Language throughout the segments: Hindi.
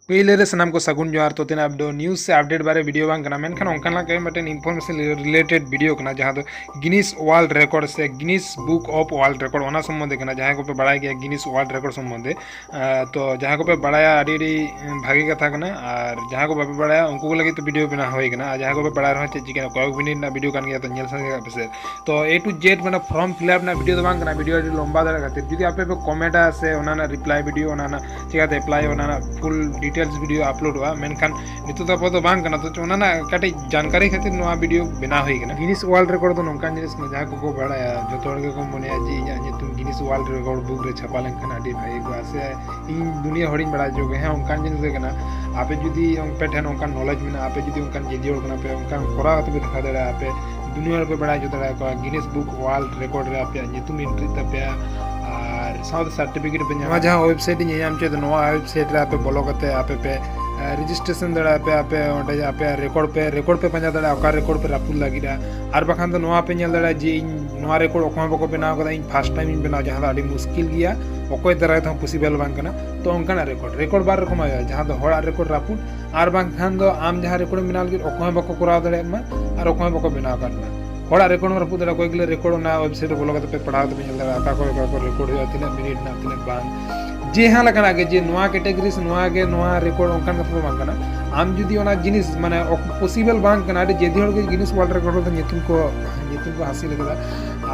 पहले सामान को सगुन जोहार तो तेना न्यूज़ से अपडेट बारे वीडियो बांग कना मेनखान ओंकाना के मटेन इन्फॉर्मेशन रिलेटेड वीडियो कना जहां दो गिनीस वर्ल्ड रिकॉर्ड से Guinness book of world record ओना संबंधे कना जहां को पे बड़ाय गया गिनीस वर्ल्ड रिकॉर्ड संबंधे तो जहां को पे बड़ाया आडी भागी कथा कना और जहां को बापे बड़ाया उनको लगे तो वीडियो बना होय कना जहां को पे बड़ा रहा चे चिकन कयक मिनट ना वीडियो कान गया तो नेल संगे पे तो ए टू जेड माने फॉर्म फिलअप ना वीडियो तो बांग कना वीडियो आडी लंबा दाड़ा खातिर जदी आपे पे कमेंट से ओना ना रिप्लाई वीडियो ओना ना चिकाते अप्लाई ओना ना फुल डिटेल्स वीडियो अपलोड मेनखान नितो तो बांग कना तो ओना ना काटे जानकारी खातिर नोआ वीडियो बना होई कना गिनीस वर्ल्ड रिकॉर्ड तो नोंकान जिनिस न जहां को बड़ाया जतो हर के को मने जी इया नितुम गिनीस वर्ल्ड रिकॉर्ड बुक रे छपा लेनखान आडी भाई को आसे इन दुनिया हडिन बड़ा जो है ओंकान जिनिस कना आपे जुदी पे ठेन ओंकान नॉलेज में आपे जुदी ओंकान जेदी और कना पे ओंकान कोरा तबे दिखा दे आपे दुनिया पे बड़ा जो दड़ा को गिनीस बुक वर्ल्ड रिकॉर्ड रे आपे नितुम एंट्री तपे और साउथ सर्टिफिकेट पे नमा जहां वेबसाइट नि आम चे तो नोआ वेबसाइट रे आपे बोलो कते आपे पे रजिस्ट्रेशन दड़ा पे आपे ओंडे आपे रिकॉर्ड पे पंजा दड़ा ओका रिकॉर्ड पे रापुल लागिरा और बखान तो नोआ पे नेल दड़ा जे नोआ रिकॉर्ड ओखमा बको बनाव कदा इन फर्स्ट टाइम इन बनाव जहां आडी मुश्किल गया ओकोय दराय तो पॉसिबल बांग कना तो ओंकाना रिकॉर्ड बार रकम आया जहां दो होड़ा रिकॉर्ड रापुल और बांखान दो आम जहां रिकॉर्ड बनाव लगी ओखमा बको कराव दड़ा मा और ओखमा बको बनाव करना होड़ा रिकॉर्ड में रापुल दड़ा कोई गले रिकॉर्ड ना वेबसाइट बोलो कते पे पढ़ाव तो नेल दड़ा का को रिकॉर्ड हो तिना मिनट ना तिना बांग जे हाँ लगा के जे नोआ कैटेगरीज नोआ के नोआ रिकॉर्ड ओंकान कथा बांग कना आम जुदी ओना जिनिस माने पॉसिबल बांग कना जेदी हर के गिनीस वर्ल्ड रिकॉर्ड तो नितुम को हासिल कदा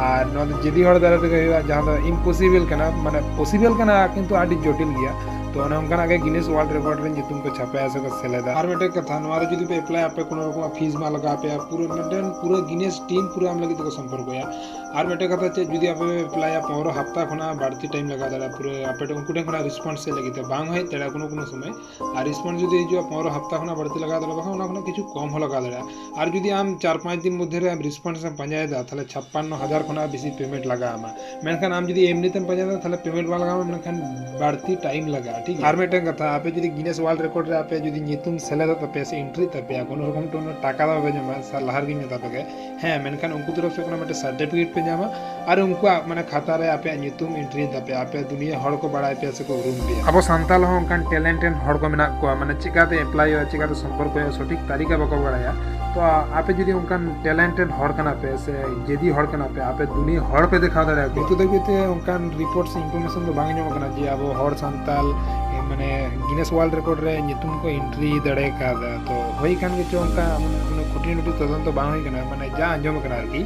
और नोआ जेदी हर दारा ते जहां दो इम्पॉसिबल कना माने पॉसिबल कना किंतु आडी जटिल गया तो ओंकाना के गिनीस वर्ल्ड रिकॉर्ड रे नितुम को छापाया से सेलेदा और बेटे कथा नोआ जुदी पे अप्लाई आपे कोनो रकम फीस मा लगा पे पूरा गिनीस टीम पूरा हम लगी तो संपर्क होया और बेटे कथा चे जुदी आपे अप्लाई पंद्रह हफ्ता खना बाड़ती टाइम लगा दाड़ा पूरे आपे उनको ठेन खना रिस्पांस से लगी तो बांग है तेड़ा कोनो समय और रिस्पांस जुदी जो 15 हफ्ता खना बाड़ती लगा दाड़ा बखा ओना किछु कम हो लगा दाड़ा और जुदी आम 4-5 दिन मध्य रे आम रिस्पांस हम पंजाय दा थाले 56,000 खना बेसी पेमेंट लगा आमा मेनखान आम जुदी एमनी तम पंजाय दा थाले पेमेंट बा लगा मेनखान बाड़ती टाइम लगा ठीक है और बेटे कथा आपे जुदी गिनीस वर्ल्ड रिकॉर्ड रे आपे जुदी नितुम सेले दा तपे से एंट्री तपे कोनो रकम तो टाका दा बेजमा सा लहर गिन दा तपे हां मेनखान उनको तरफ से कोनो मटे सर्टिफिकेट पे जामा और उनको माने खाता रे आपे नितुम एंट्री तपे आपे दुनिया हड़ को बड़ाय पे से को रूम पे अब संताल हो उनकान टैलेंटेड हड़ को मेना को माने चिकाते अप्लाई हो चिकाते संपर्क हो सठिक तारीखा बको बड़ाया तो आपे जुदी उनकान टैलेंटेड हड़ कना पे से जेदी हड़ कना पे आपे दुनिया हड़ पे दिखा दे तो देखते उनकान रिपोर्ट से इंफॉर्मेशन तो बांग कना जे अब हड़ संताल माने गिनीस वर्ल्ड रिकॉर्ड रे नितुम को एंट्री दड़े का तो होई कान के उनका खुटी नुटी तदन तो बांग होई कना माने जा अंजम कना आरकी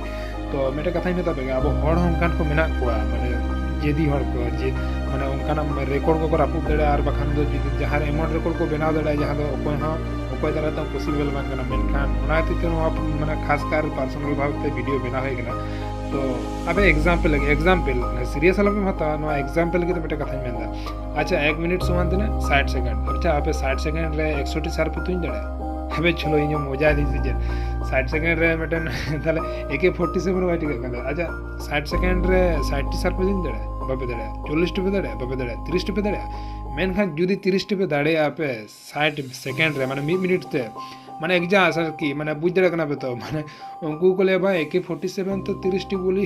तो मेटे कथा में तबे अब हड़ उनकान को मेना को माने जेदी हड़ को जे माने उनकान रिकॉर्ड को रापू दड़े और बखान दो जहां एमोन रिकॉर्ड को बनाव दड़े जहां दो ओकोय दारा तो पॉसिबल बांग कना मेनखान ओना ते माने खास कर पर्सनल भाव ते वीडियो बना होई कना तो अब एग्जाम्पल सीरियस हल में हता नो एग्जाम्पल की तो बेटा कथा में अच्छा 1 मिनट समान देना 60 सेकंड अच्छा आप 60 सेकंड रे 160 सार पे तुन दड़ा अबे चलो इन मजा दी जे 60 सेकंड रे मटन ताले AK-47 वाइट का अच्छा 60 सेकंड रे 60 सार पे तुन दड़ा बाबे दड़ा 40 पे दड़ा बाबे दड़ा 30 पे दड़ा मेनखान जुदी 30 पे दाड़े आपे 60 सेकंड रे माने 1 मिनट ते माने एग्जा असर की माने बुझ दड़ा कना पे तो माने उनको को ले भाई AK-47 तो 30 टी गोली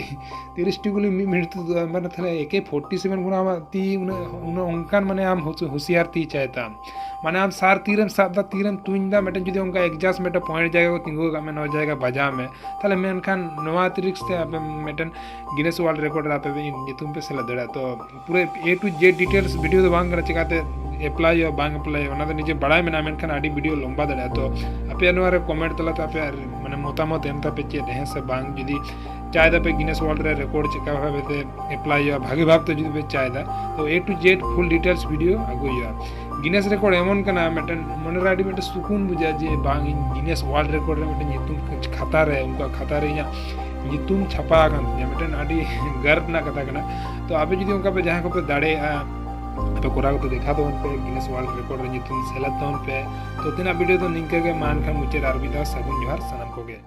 1 मिनट तो माने थाले AK-47 गुना ती उनकान माने आम होशियार ती चाहता माने आम सार तीरम सादा तीरम तुंदा मेटन जुदी उनका एग्जास्ट मेटा पॉइंट जाएगा तिंगो का में न जाएगा बजा में थाले मेनखान नवा अतिरिक्त से आप मेटन गिनीस वर्ल्ड रिकॉर्ड आप नितुम पे सेला दड़ा तो पूरे A to Z details video तो बांग चिकाते अप्लाई और बांग अप्लाई ओना तो निजे बड़ाय में मेनखान आडी वीडियो लंबा दड़ा तो आपे अनवारे कमेंट तला तो आपे माने मतामत एम तापे चे देह से बांग जुदी चाहे पे गिनीस वर्ल्ड रे रिकॉर्ड चिका भाबे अप्लाई या भागे भाग तो जुदी पे चाहे तो A to Z full details video आगुया गिनीस रिकॉर्ड एमन कना मेटन मन राडी मेटे सुकून बुझा जे बांग गिनीस वर्ल्ड रिकॉर्ड रे मेटे नितुम खाता रे उनका खाता रे या नितुम छपा कान मेटन आडी गर्व ना कथा कना तो आपे जुदी उनका पे जहां को पे दाड़े पे कोरा को देखा तो उन पे गिनीस वर्ल्ड रिकॉर्ड रे नितुम सेलत तो उन पे तो तीना वीडियो तो निंके के मान खा मुचे आरबिदा सगुन जोहार सनम को गे।